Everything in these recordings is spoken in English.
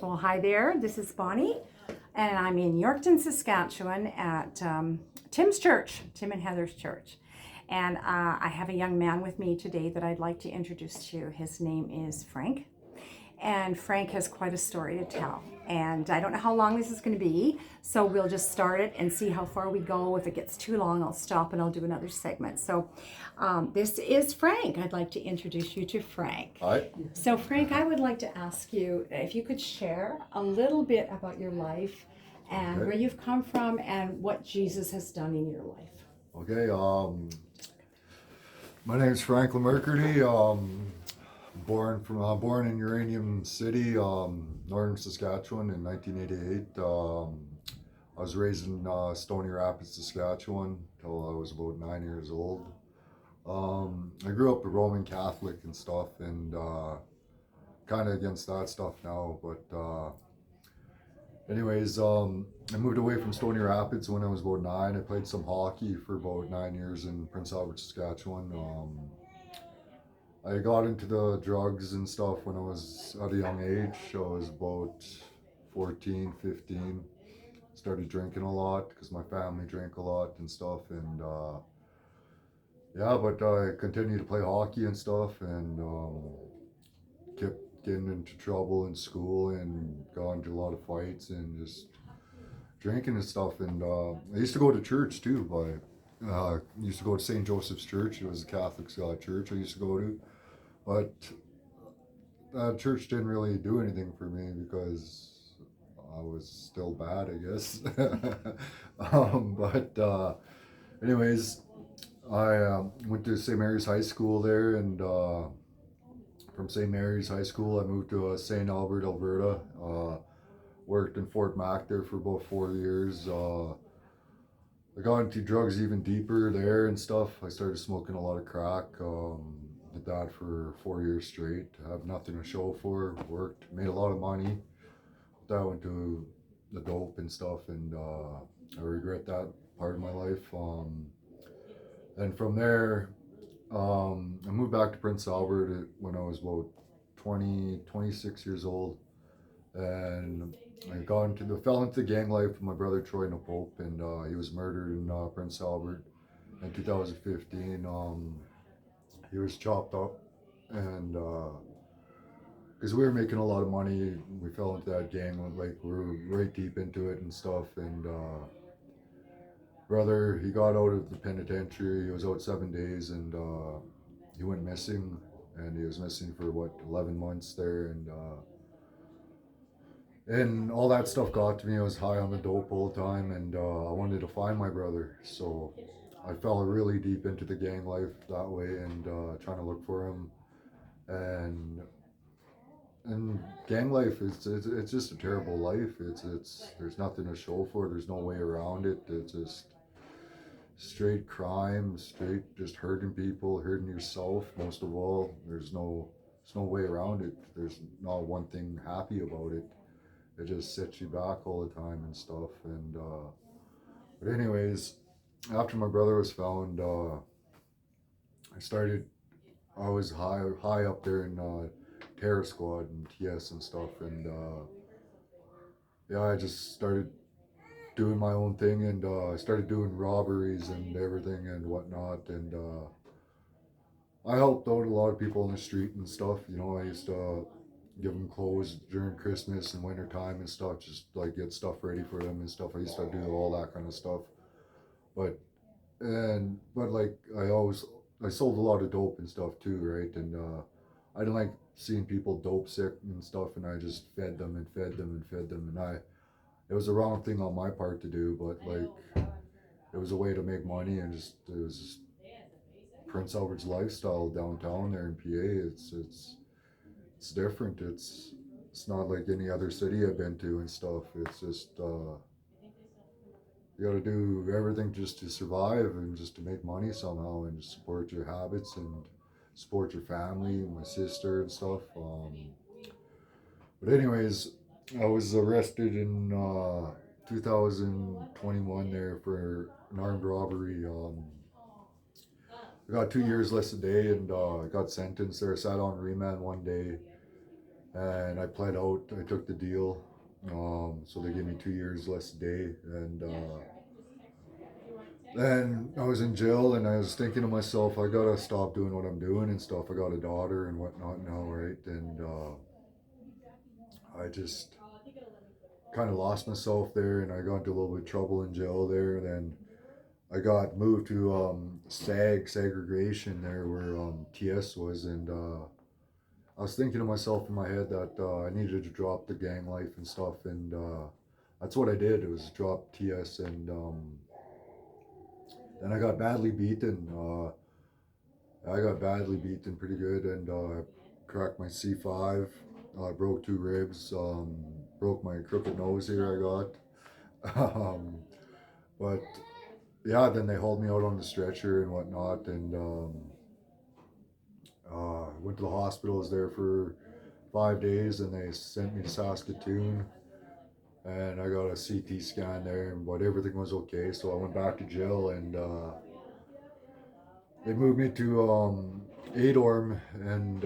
Well, hi there. This is Bonnie, and I'm in Yorkton, Saskatchewan at Tim's church, Tim and Heather's church. And I have a young man with me today that I'd like to introduce to you. His name is Frank. And Frank has quite a story to tell. And I don't know how long this is going to be, so we'll just start it and see how far we go. If it gets too long, I'll stop and I'll do another segment. So this is Frank. I'd like to introduce you to Frank. Hi. So Frank, I would like to ask you if you could share a little bit about your life and Okay. where you've come from and what Jesus has done in your life. Okay. My name is Franklin Mercury. Born in Uranium City, northern Saskatchewan in 1988. I was raised in Stony Rapids, Saskatchewan, till I was about 9 years old. I grew up a Roman Catholic and stuff, and kind of against that stuff now. But anyways, I moved away from Stony Rapids when I was about 9. I played some hockey for about 9 years in Prince Albert, Saskatchewan. I got into the drugs and stuff when I was at a young age. I was about 14, 15. Started drinking a lot because my family drank a lot and stuff. And yeah, but I continued to play hockey and stuff, and kept getting into trouble in school and got into a lot of fights and just drinking and stuff. And I used to go to church too. Used to go to St. Joseph's Church. It was a Catholic church I used to go to. But that church didn't really do anything for me because I was still bad, I guess. But anyways, I went to St. Mary's High School there, and from St. Mary's High School, I moved to St. Albert, Alberta. Worked in Fort Mac there for about 4 years. I got into drugs even deeper there and stuff. I started smoking a lot of crack. Did that for 4 years straight. I have nothing to show for. Worked, made a lot of money. That went to the dope and stuff, and I regret that part of my life. And from there, I moved back to Prince Albert when I was about 20, 26 years old, and fell into the gang life with my brother Troy Napope, and he was murdered in Prince Albert in 2015. He was chopped up, and because we were making a lot of money, we fell into that gang. Like we were right deep into it and stuff. And brother, he got out of the penitentiary. He was out 7 days, and he went missing. And he was missing for what 11 months there, and all that stuff got to me. I was high on the dope all the time, and I wanted to find my brother. So I fell really deep into the gang life that way, and trying to look for him. And gang life is it's just a terrible life. It's there's nothing to show for it. There's no way around it. It's just straight crime, straight just hurting people, hurting yourself most of all. There's no way around it. There's not one thing happy about it. It just sets you back all the time and stuff. And but anyways, after my brother was found, I started. I was high up there in Terror Squad and TS and stuff, and yeah, I just started doing my own thing, and I started doing robberies and everything and whatnot, and I helped out a lot of people in the street and stuff. I used to give them clothes during Christmas and winter time and stuff, just like get stuff ready for them and stuff. I used to do all that kind of stuff. But like I sold a lot of dope and stuff too, right? And I didn't like seeing people dope sick and stuff, and I just fed them and fed them and fed them, and it was the wrong thing on my part to do, but like it was a way to make money, and just it was just Prince Albert's lifestyle downtown there in PA. It's different. It's not like any other city I've been to and stuff. It's just you got to do everything just to survive and just to make money somehow and support your habits and support your family, my sister and stuff. But anyways, I was arrested in 2021 there for an armed robbery. I got 2 years less a day, and got sentenced there. I sat on remand one day, and I pled out. I took the deal, so they gave me 2 years less a day, and then I was in jail, and I was thinking to myself, I gotta stop doing what I'm doing and stuff. I got a daughter and whatnot now, right? And I just kind of lost myself there, and I got into a little bit of trouble in jail there. Then I got moved to segregation there where TS was, and I was thinking to myself in my head that I needed to drop the gang life and stuff, and that's what I did. It was drop TS, and then I got badly beaten. I got badly beaten pretty good, and cracked my C5. Broke 2 ribs. Broke my crooked nose here. I got. But yeah, then they hauled me out on the stretcher and whatnot, and went to the hospital. I was there for 5 days, and they sent me to Saskatoon, and I got a CT scan there, but everything was okay. So I went back to jail, and they moved me to ADORM, and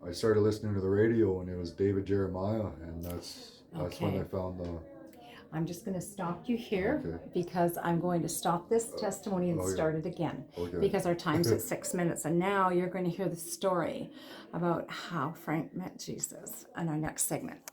I started listening to the radio, and it was David Jeremiah, and that's when I found the. I'm just going to stop you here Okay. because I'm going to stop this testimony and okay. start it again Okay. because our time's at 6 minutes. And now you're going to hear the story about how Frank met Jesus in our next segment.